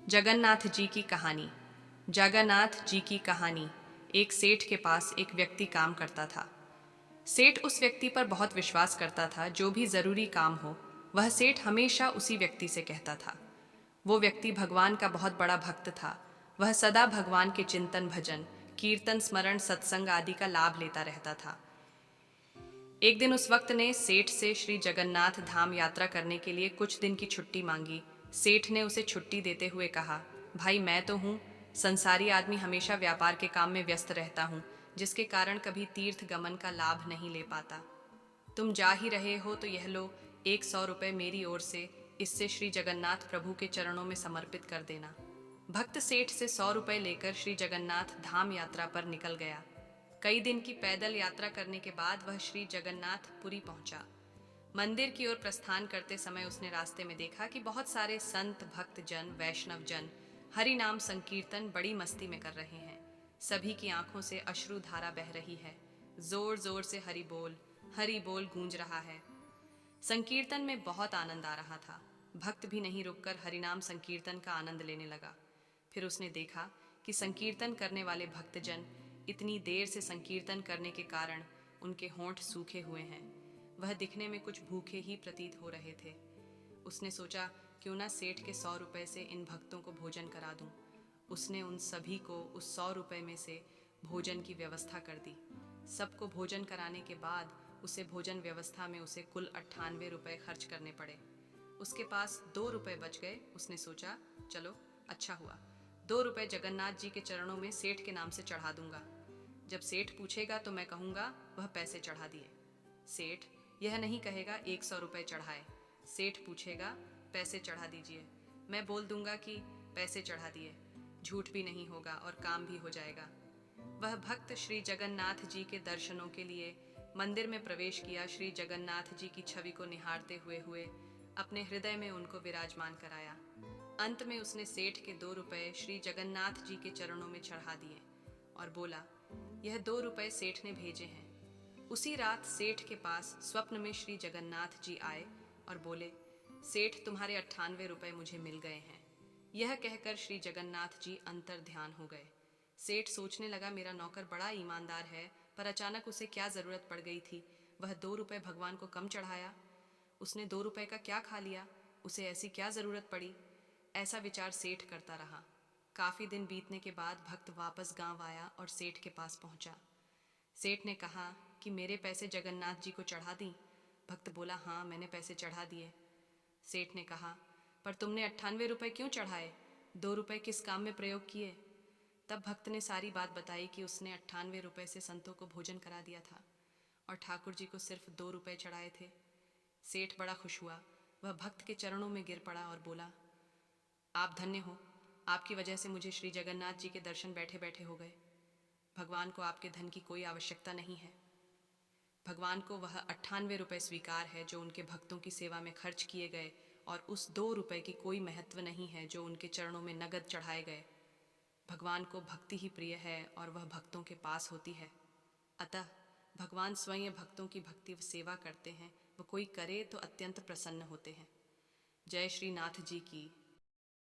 जगन्नाथ जी की कहानी। जगन्नाथ जी की कहानी। एक सेठ के पास एक व्यक्ति काम करता था। सेठ उस व्यक्ति पर बहुत विश्वास करता था। जो भी जरूरी काम हो वह सेठ हमेशा उसी व्यक्ति से कहता था। वो व्यक्ति भगवान का बहुत बड़ा भक्त था। वह सदा भगवान के चिंतन, भजन, कीर्तन, स्मरण, सत्संग आदि का लाभ लेता रहता था। एक दिन उस वक्त ने सेठ से श्री जगन्नाथ धाम यात्रा करने के लिए कुछ दिन की छुट्टी मांगी। सेठ ने उसे छुट्टी देते हुए कहा, भाई मैं तो हूँ संसारी आदमी, हमेशा व्यापार के काम में व्यस्त रहता हूँ, जिसके कारण कभी तीर्थ गमन का लाभ नहीं ले पाता। तुम जा ही रहे हो तो यह लो 100 रुपये मेरी ओर से, इससे श्री जगन्नाथ प्रभु के चरणों में समर्पित कर देना। भक्त सेठ से 100 रुपये लेकर श्री जगन्नाथ धाम यात्रा पर निकल गया। कई दिन की पैदल यात्रा करने के बाद वह श्री जगन्नाथपुरी पहुंचा। मंदिर की ओर प्रस्थान करते समय उसने रास्ते में देखा कि बहुत सारे संत, भक्त जन, वैष्णव जन हरि नाम संकीर्तन बड़ी मस्ती में कर रहे हैं। सभी की आंखों से अश्रु धारा बह रही है। जोर जोर से हरि बोल गूंज रहा है। संकीर्तन में बहुत आनंद आ रहा था। भक्त भी नहीं रुककर हरिनाम संकीर्तन का आनंद लेने लगा। फिर उसने देखा कि संकीर्तन करने वाले भक्तजन इतनी देर से संकीर्तन करने के कारण उनके होंठ सूखे हुए हैं। वह दिखने में कुछ भूखे ही प्रतीत हो रहे थे। उसने सोचा, क्यों ना सेठ के 100 रुपये से इन भक्तों को भोजन करा दूं। उसने उन सभी को उस 100 रुपये में से भोजन की व्यवस्था कर दी। सबको भोजन कराने के बाद उसे भोजन व्यवस्था में उसे कुल 98 रुपये खर्च करने पड़े। उसके पास 2 रुपये बच गए। उसने सोचा, चलो अच्छा हुआ, 2 रुपये जगन्नाथ जी के चरणों में सेठ के नाम से चढ़ा दूंगा। जब सेठ पूछेगा तो मैं कहूँगा वह पैसे चढ़ा दिए। सेठ यह नहीं कहेगा 100 रुपये चढ़ाए। सेठ पूछेगा पैसे चढ़ा दीजिए। मैं बोल दूंगा कि पैसे चढ़ा दिए। झूठ भी नहीं होगा और काम भी हो जाएगा। वह भक्त श्री जगन्नाथ जी के दर्शनों के लिए मंदिर में प्रवेश किया। श्री जगन्नाथ जी की छवि को निहारते हुए अपने हृदय में उनको विराजमान कराया। अंत में उसने सेठ के 2 रुपये श्री जगन्नाथ जी के चरणों में चढ़ा दिए और बोला, यह 2 रुपये सेठ ने भेजे हैं। उसी रात सेठ के पास स्वप्न में श्री जगन्नाथ जी आए और बोले, सेठ तुम्हारे 98 रुपये मुझे मिल गए हैं। यह कहकर श्री जगन्नाथ जी अंतर ध्यान हो गए। सेठ सोचने लगा, मेरा नौकर बड़ा ईमानदार है, पर अचानक उसे क्या जरूरत पड़ गई थी। वह 2 रुपये भगवान को कम चढ़ाया। उसने 2 रुपये का क्या खा लिया, उसे ऐसी क्या जरूरत पड़ी। ऐसा विचार सेठ करता रहा। काफी दिन बीतने के बाद भक्त वापस गांव आया और सेठ के पास पहुंचा। सेठ ने कहा कि मेरे पैसे जगन्नाथ जी को चढ़ा दी। भक्त बोला, हाँ मैंने पैसे चढ़ा दिए। सेठ ने कहा, पर तुमने 98 रुपये क्यों चढ़ाए, 2 रुपये किस काम में प्रयोग किए। तब भक्त ने सारी बात बताई कि उसने 98 रुपये से संतों को भोजन करा दिया था और ठाकुर जी को सिर्फ 2 रुपये चढ़ाए थे। सेठ बड़ा खुश हुआ। वह भक्त के चरणों में गिर पड़ा और बोला, आप धन्य हो, आपकी वजह से मुझे श्री जगन्नाथ जी के दर्शन बैठे बैठे हो गए। भगवान को आपके धन की कोई आवश्यकता नहीं है। भगवान को वह 98 रुपये स्वीकार है जो उनके भक्तों की सेवा में खर्च किए गए, और उस 2 रुपये की कोई महत्व नहीं है जो उनके चरणों में नगद चढ़ाए गए। भगवान को भक्ति ही प्रिय है और वह भक्तों के पास होती है। अतः भगवान स्वयं भक्तों की भक्ति व सेवा करते हैं। वह कोई करे तो अत्यंत प्रसन्न होते हैं। जय श्री नाथ जी की।